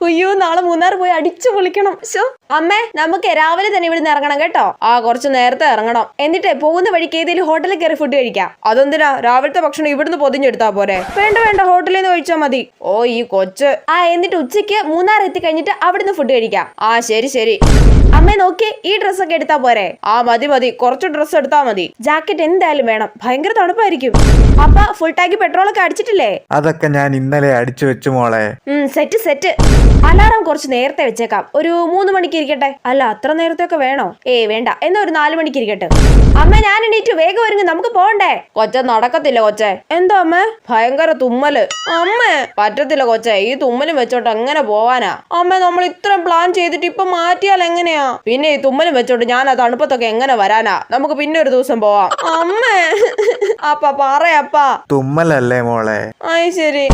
അയ്യോ നാളെ മൂന്നാർ പോയി അടിച്ചു പൊളിക്കണം. അമ്മേ നമുക്ക് രാവിലെ തന്നെ ഇവിടുന്ന് ഇറങ്ങണം കേട്ടോ. കുറച്ച് നേരത്തെ ഇറങ്ങണം. എന്നിട്ട് പോകുന്ന വഴിക്ക് ഏതെങ്കിലും ഹോട്ടലിൽ കയറി ഫുഡ് കഴിക്കാം. അതെന്തിനാ? രാവിലത്തെ ഭക്ഷണം ഇവിടുന്ന് പൊതിഞ്ഞെടുത്താ പോരെ? വേണ്ട വേണ്ട, ഹോട്ടലിൽ നിന്ന് കഴിച്ചാൽ മതി. ഓ ഈ കൊച്ച്. എന്നിട്ട് ഉച്ചയ്ക്ക് മൂന്നാർ എത്തി കഴിഞ്ഞിട്ട് അവിടുന്ന് ഫുഡ് കഴിക്കാം. ശരി ശരി. അമ്മേ നോക്കി, ഈ ഡ്രസ്സൊക്കെ എടുത്താ പോരെ? മതി മതി, കുറച്ച് ഡ്രസ്സ് എടുത്താ മതി. ജാക്കറ്റ് എന്തായാലും വേണം, ഭയങ്കര തണുപ്പായിരിക്കും. അപ്പ ഫുൾ ടാങ്ക് പെട്രോളൊക്കെ അടിച്ചിട്ടില്ലേ? അതൊക്കെ ഞാൻ ഇന്നലെ അടിച്ചു വെച്ചു മോളെ. Set set. അലാറം കുറച്ച് നേരത്തെ വെച്ചേക്കാം, ഒരു 3 മണിക്ക് ഇരിക്കട്ടെ. അല്ല അത്ര നേരത്തെ ഒക്കെ വേണോ? വേണ്ട, എന്നാ ഒരു 4 മണിക്ക് ഇരിക്കട്ടെ. അമ്മ ഞാൻ എണീറ്റു, വേഗം ഒരുങ്ങി, നമുക്ക് പോണ്ടേ. കൊച്ച നടക്കത്തില്ല കൊച്ചെ. എന്താ അമ്മ? ഭയങ്കര തുമ്മല്. അമ്മേ പറ്റത്തില്ല കൊച്ചെ, ഈ തുമ്മലും വെച്ചോട്ട് എങ്ങനെ പോവാനാ? അമ്മ നമ്മൾ ഇത്രയും പ്ലാൻ ചെയ്തിട്ട് ഇപ്പൊ മാറ്റിയാൽ എങ്ങനെയാ? പിന്നെ ഈ തുമ്മലും വെച്ചോട്ട് ഞാൻ ആ തണുപ്പത്തൊക്കെ എങ്ങനെ വരാനാ? നമുക്ക് പിന്നെ ഒരു ദിവസം പോവാം. അമ്മേ അപ്പ പറയപ്പാ. തുമ്മലല്ലേ മോളെ? ശരി.